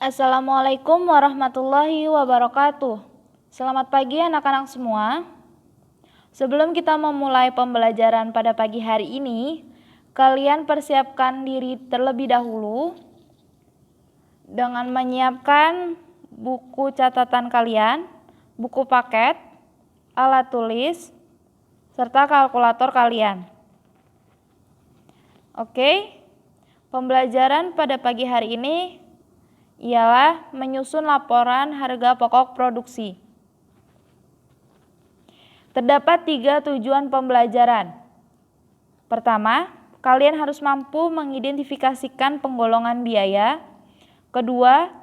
Assalamualaikum warahmatullahi wabarakatuh. Selamat pagi anak-anak semua. Sebelum kita memulai pembelajaran pada pagi hari ini, kalian persiapkan diri terlebih dahulu dengan menyiapkan buku catatan kalian, buku paket, alat tulis, serta kalkulator kalian. Oke, pembelajaran pada pagi hari ini ialah menyusun laporan harga pokok produksi. Terdapat 3 tujuan pembelajaran. Pertama, kalian harus mampu mengidentifikasikan penggolongan biaya. Kedua,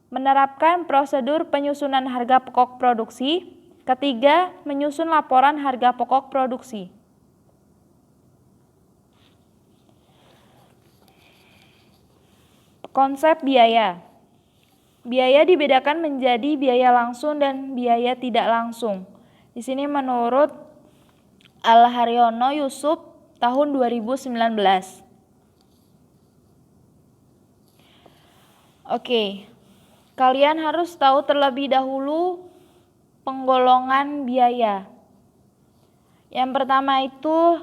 menerapkan prosedur penyusunan harga pokok produksi. Ketiga, menyusun laporan harga pokok produksi. Konsep biaya. Biaya dibedakan menjadi biaya langsung dan biaya tidak langsung. Di sini menurut Al-Haryono Yusuf tahun 2019. Oke, kalian harus tahu terlebih dahulu penggolongan biaya. Yang pertama itu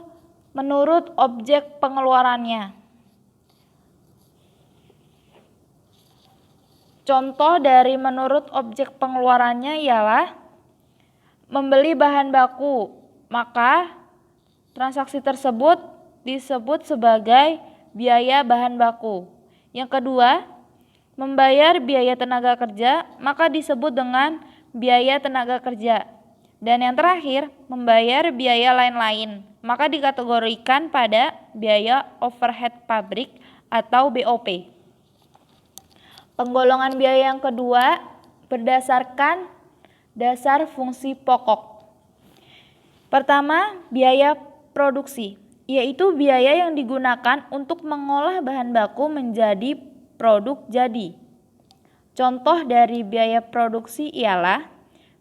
menurut objek pengeluarannya. Contoh dari menurut objek pengeluarannya ialah membeli bahan baku, maka transaksi tersebut disebut sebagai biaya bahan baku. Yang kedua, membayar biaya tenaga kerja, maka disebut dengan biaya tenaga kerja. Dan yang terakhir, membayar biaya lain-lain, maka dikategorikan pada biaya overhead pabrik atau BOP. Penggolongan biaya yang kedua berdasarkan dasar fungsi pokok. Pertama, biaya produksi, yaitu biaya yang digunakan untuk mengolah bahan baku menjadi produk jadi. Contoh dari biaya produksi ialah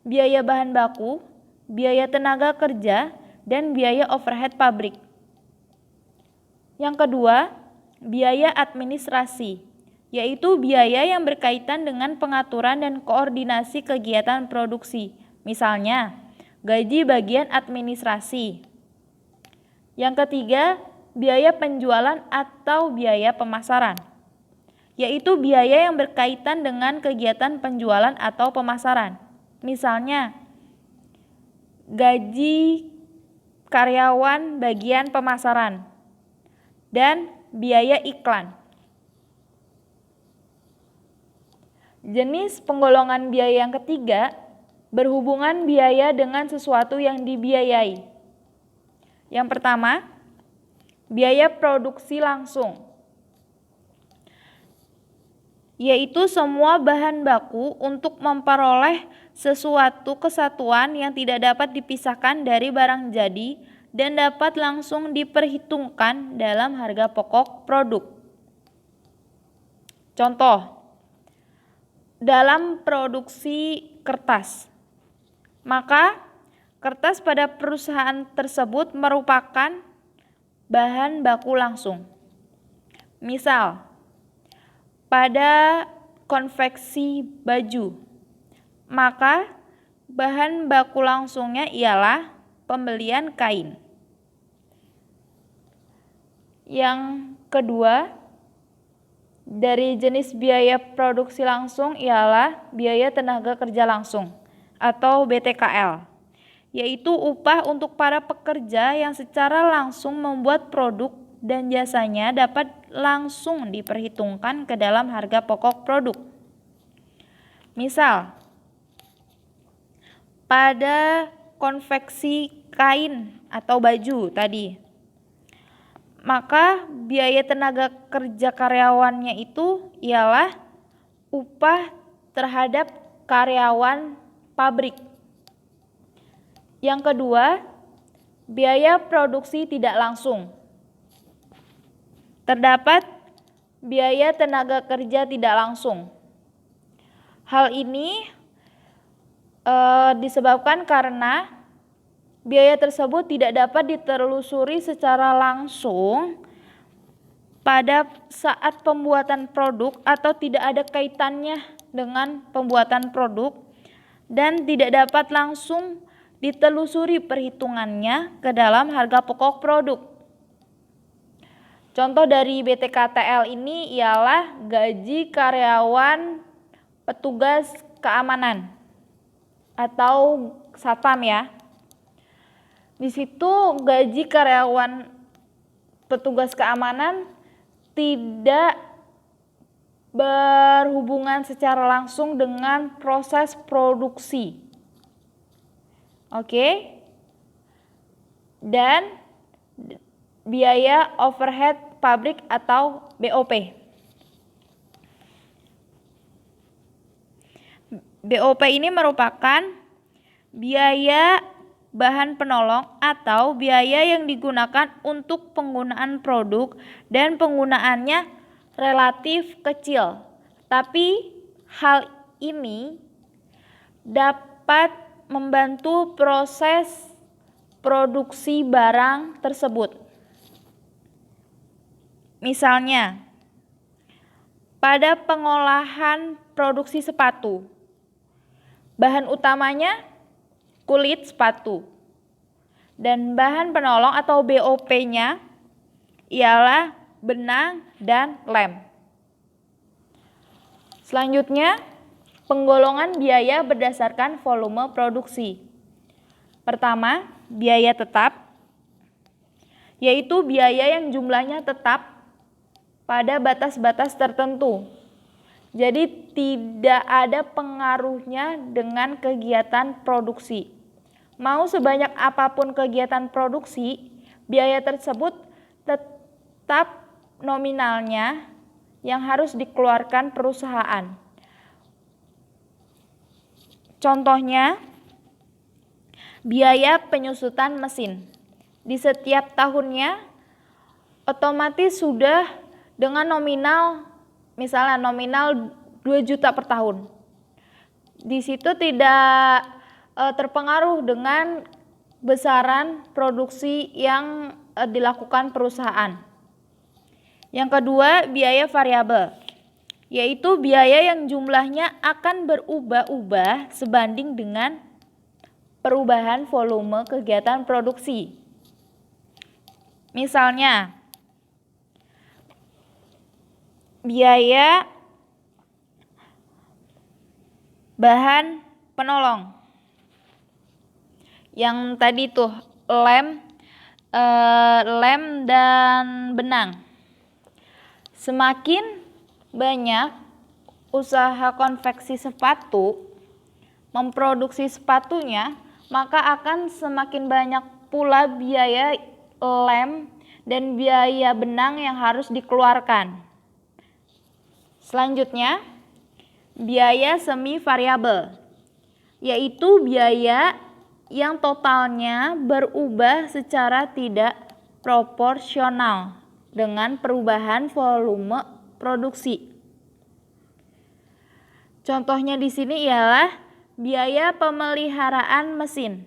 biaya bahan baku, biaya tenaga kerja, dan biaya overhead pabrik. Yang kedua, biaya administrasi, yaitu biaya yang berkaitan dengan pengaturan dan koordinasi kegiatan produksi, misalnya gaji bagian administrasi. Yang ketiga, biaya penjualan atau biaya pemasaran, yaitu biaya yang berkaitan dengan kegiatan penjualan atau pemasaran, misalnya gaji karyawan bagian pemasaran dan biaya iklan. Jenis penggolongan biaya yang ketiga berhubungan biaya dengan sesuatu yang dibiayai. Yang pertama, biaya produksi langsung, yaitu semua bahan baku untuk memperoleh sesuatu kesatuan yang tidak dapat dipisahkan dari barang jadi dan dapat langsung diperhitungkan dalam harga pokok produk. Contoh, dalam produksi kertas, maka kertas pada perusahaan tersebut merupakan bahan baku langsung. Misal, pada konveksi baju, maka bahan baku langsungnya ialah pembelian kain. Yang kedua, dari jenis biaya produksi langsung ialah biaya tenaga kerja langsung atau BTKL, yaitu upah untuk para pekerja yang secara langsung membuat produk dan jasanya dapat langsung diperhitungkan ke dalam harga pokok produk. Misal, pada konveksi kain atau baju tadi, maka biaya tenaga kerja karyawannya itu ialah upah terhadap karyawan pabrik. Yang kedua, biaya produksi tidak langsung. Terdapat biaya tenaga kerja tidak langsung. Hal ini disebabkan karena biaya tersebut tidak dapat ditelusuri secara langsung pada saat pembuatan produk atau tidak ada kaitannya dengan pembuatan produk dan tidak dapat langsung ditelusuri perhitungannya ke dalam harga pokok produk. Contoh dari BTKTL ini ialah gaji karyawan petugas keamanan atau satpam ya. Di situ gaji karyawan petugas keamanan tidak berhubungan secara langsung dengan proses produksi. Oke. Dan biaya overhead pabrik atau BOP. BOP ini merupakan biaya bahan penolong atau biaya yang digunakan untuk penggunaan produk dan penggunaannya relatif kecil. Tapi hal ini dapat membantu proses produksi barang tersebut. Misalnya, pada pengolahan produksi sepatu, bahan utamanya kulit sepatu dan bahan penolong atau BOP-nya ialah benang dan lem. Selanjutnya, penggolongan biaya berdasarkan volume produksi. Pertama, biaya tetap, yaitu biaya yang jumlahnya tetap pada batas-batas tertentu. Jadi tidak ada pengaruhnya dengan kegiatan produksi. Mau sebanyak apapun kegiatan produksi, biaya tersebut tetap nominalnya yang harus dikeluarkan perusahaan. Contohnya, biaya penyusutan mesin. Di setiap tahunnya otomatis sudah dengan nominal, misalnya nominal 2 juta per tahun. Di situ tidak terpengaruh dengan besaran produksi yang dilakukan perusahaan. Yang kedua, biaya variabel, yaitu biaya yang jumlahnya akan berubah-ubah sebanding dengan perubahan volume kegiatan produksi. Misalnya, biaya bahan penolong yang tadi tuh lem dan benang. Semakin banyak usaha konveksi sepatu memproduksi sepatunya, maka akan semakin banyak pula biaya lem dan biaya benang yang harus dikeluarkan. Selanjutnya, biaya semi variabel, yaitu biaya yang totalnya berubah secara tidak proporsional dengan perubahan volume produksi. Contohnya di sini ialah biaya pemeliharaan mesin.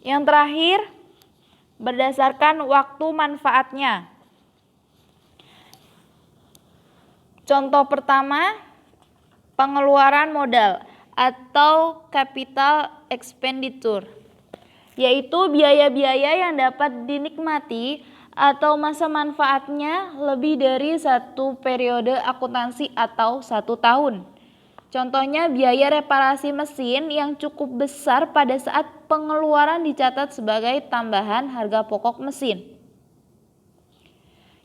Yang terakhir, berdasarkan waktu manfaatnya. Contoh pertama, pengeluaran modal atau capital expenditure, yaitu biaya-biaya yang dapat dinikmati atau masa manfaatnya lebih dari satu periode akuntansi atau 1 tahun. Contohnya biaya reparasi mesin yang cukup besar pada saat pengeluaran dicatat sebagai tambahan harga pokok mesin.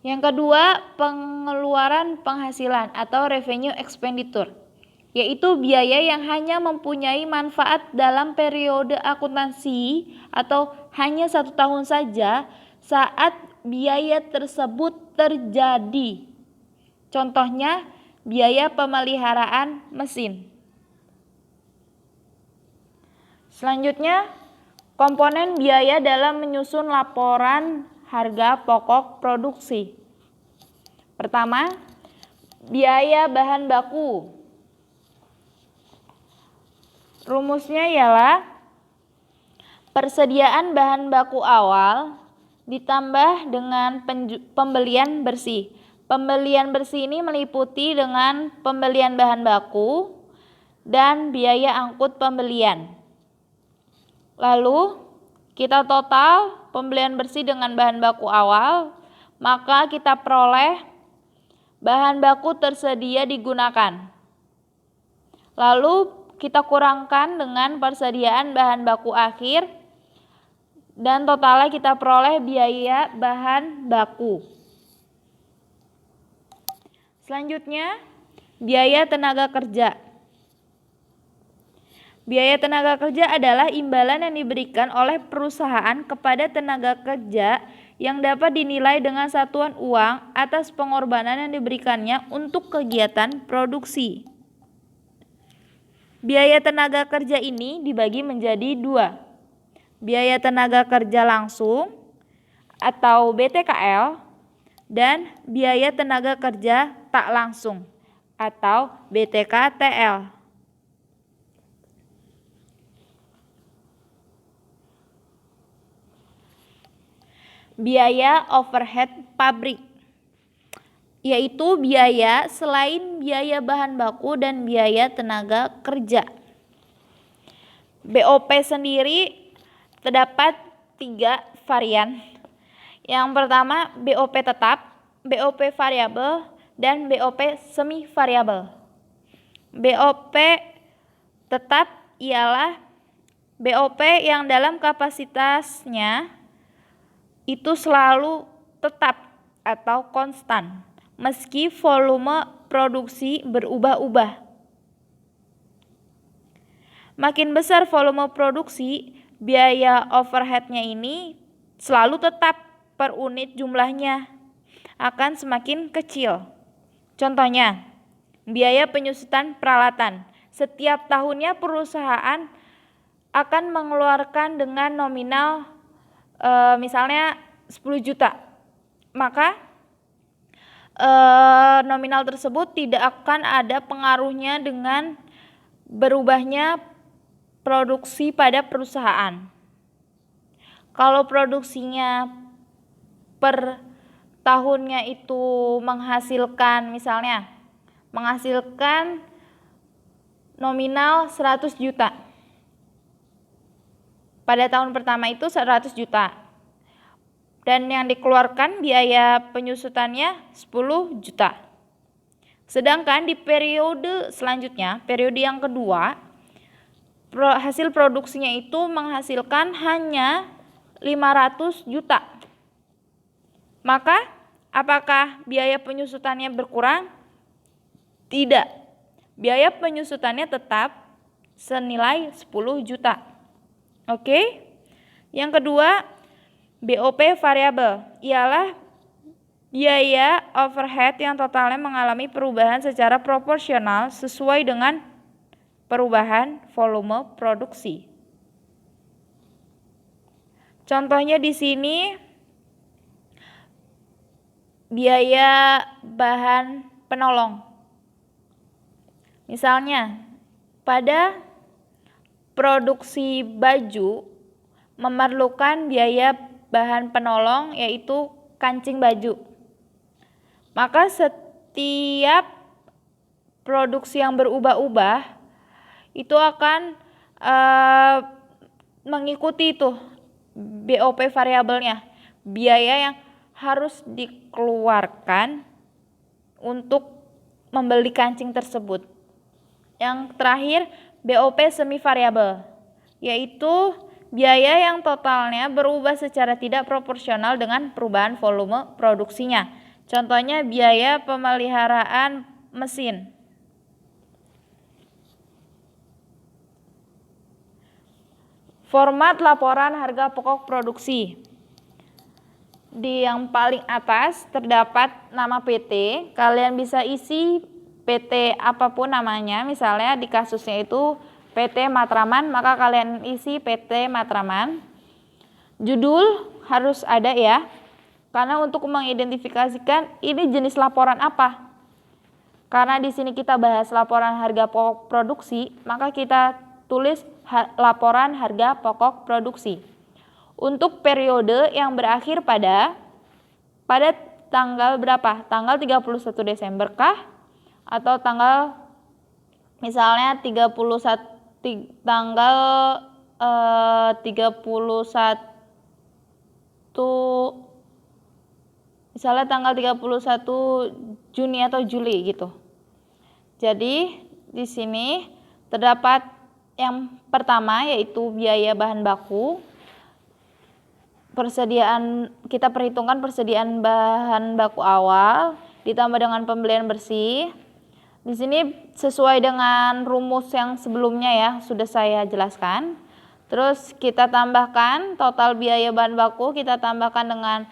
Yang kedua, pengeluaran penghasilan atau revenue expenditure, yaitu biaya yang hanya mempunyai manfaat dalam periode akuntansi atau hanya 1 tahun saja saat biaya tersebut terjadi. Contohnya, biaya pemeliharaan mesin. Selanjutnya, komponen biaya dalam menyusun laporan harga pokok produksi. Pertama, biaya bahan baku. Rumusnya ialah Persediaan bahan baku awal ditambah dengan pembelian bersih. Pembelian bersih ini meliputi dengan pembelian bahan baku dan biaya angkut pembelian. Lalu kita total pembelian bersih dengan bahan baku awal, maka kita peroleh bahan baku tersedia digunakan. Lalu kita kurangkan dengan persediaan bahan baku akhir dan totalnya kita peroleh biaya bahan baku. Selanjutnya, biaya tenaga kerja. Biaya tenaga kerja adalah imbalan yang diberikan oleh perusahaan kepada tenaga kerja yang dapat dinilai dengan satuan uang atas pengorbanan yang diberikannya untuk kegiatan produksi. Biaya tenaga kerja ini dibagi menjadi dua. Biaya tenaga kerja langsung atau BTKL dan biaya tenaga kerja tak langsung atau BTKTL. Biaya overhead pabrik, yaitu biaya selain biaya bahan baku dan biaya tenaga kerja. BOP sendiri terdapat 3 varian. Yang pertama BOP tetap, BOP variabel, dan BOP semi variabel. BOP tetap ialah BOP yang dalam kapasitasnya itu selalu tetap atau konstan, meski volume produksi berubah-ubah. Makin besar volume produksi, biaya overhead-nya ini selalu tetap per unit jumlahnya akan semakin kecil. Contohnya, biaya penyusutan peralatan. Setiap tahunnya perusahaan akan mengeluarkan dengan nominal misalnya 10 juta, maka nominal tersebut tidak akan ada pengaruhnya dengan berubahnya produksi pada perusahaan. Kalau produksinya per tahunnya itu menghasilkan nominal 100 juta. Pada tahun pertama itu 100 juta. Dan yang dikeluarkan biaya penyusutannya 10 juta. Sedangkan di periode selanjutnya, periode yang kedua, hasil produksinya itu menghasilkan hanya 500 juta. Maka apakah biaya penyusutannya berkurang? Tidak. Biaya penyusutannya tetap senilai 10 juta. Oke. Yang kedua, BOP variabel ialah biaya overhead yang totalnya mengalami perubahan secara proporsional sesuai dengan perubahan volume produksi. Contohnya di sini biaya bahan penolong. Misalnya, pada produksi baju memerlukan biaya bahan penolong yaitu kancing baju. Maka setiap produksi yang berubah-ubah itu akan mengikuti itu BOP variabelnya, biaya yang harus dikeluarkan untuk membeli kancing tersebut. Yang terakhir BOP semi variabel, yaitu biaya yang totalnya berubah secara tidak proporsional dengan perubahan volume produksinya. Contohnya biaya pemeliharaan mesin. Format laporan harga pokok produksi. Di yang paling atas terdapat nama PT. Kalian bisa isi PT apapun namanya, misalnya di kasusnya itu PT Matraman, maka kalian isi PT Matraman. Judul harus ada ya, karena untuk mengidentifikasikan ini jenis laporan apa. Karena di sini kita bahas laporan harga pokok produksi, maka kita tulis laporan harga pokok produksi. Untuk periode yang berakhir pada tanggal berapa? Tanggal 31 Desember kah? Atau tanggal misalnya 31 Juni atau Juli gitu. Jadi di sini terdapat yang pertama yaitu biaya bahan baku. Kita perhitungkan persediaan bahan baku awal ditambah dengan pembelian bersih. Di sini sesuai dengan rumus yang sebelumnya ya, sudah saya jelaskan. Terus kita tambahkan total biaya bahan baku, kita tambahkan dengan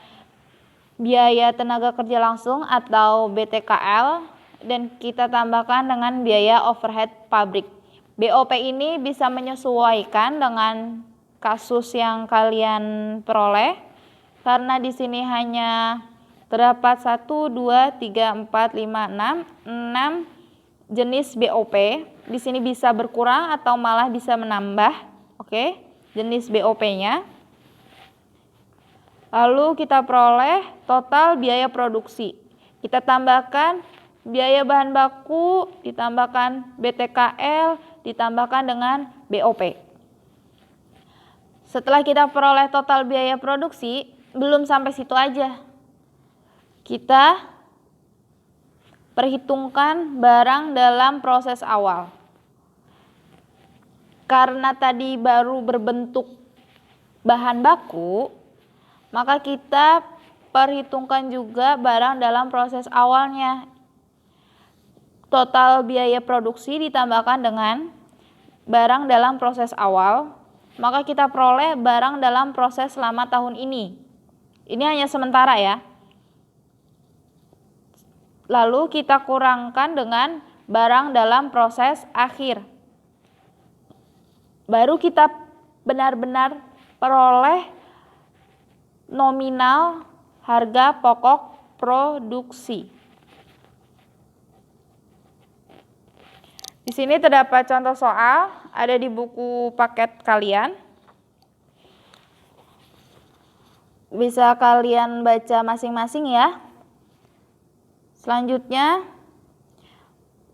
biaya tenaga kerja langsung atau BTKL, dan kita tambahkan dengan biaya overhead pabrik. BOP ini bisa menyesuaikan dengan kasus yang kalian peroleh, karena di sini hanya terdapat 1, 2, 3, 4, 5, 6 jenis BOP. Di sini bisa berkurang atau malah bisa menambah, oke, jenis BOP-nya. Lalu kita peroleh total biaya produksi. Kita tambahkan biaya bahan baku, ditambahkan BTKL, ditambahkan dengan BOP. Setelah kita peroleh total biaya produksi, belum sampai situ aja. Kita perhitungkan barang dalam proses awal. Karena tadi baru berbentuk bahan baku, maka kita perhitungkan juga barang dalam proses awalnya. Total biaya produksi ditambahkan dengan barang dalam proses awal, maka kita peroleh barang dalam proses selama tahun ini. Ini hanya sementara ya. Lalu kita kurangkan dengan barang dalam proses akhir. Baru kita benar-benar peroleh nominal harga pokok produksi. Di sini terdapat contoh soal, ada di buku paket kalian. Bisa kalian baca masing-masing ya. Selanjutnya,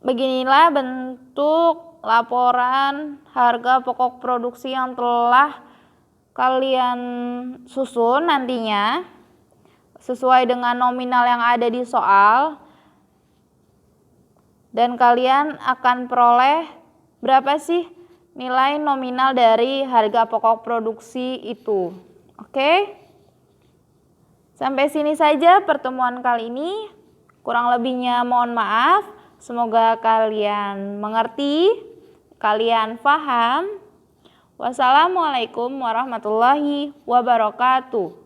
beginilah bentuk laporan harga pokok produksi yang telah kalian susun nantinya sesuai dengan nominal yang ada di soal. Dan kalian akan peroleh berapa sih nilai nominal dari harga pokok produksi itu. Oke? Sampai sini saja pertemuan kali ini. Kurang lebihnya mohon maaf. Semoga kalian mengerti, kalian paham. Wassalamualaikum warahmatullahi wabarakatuh.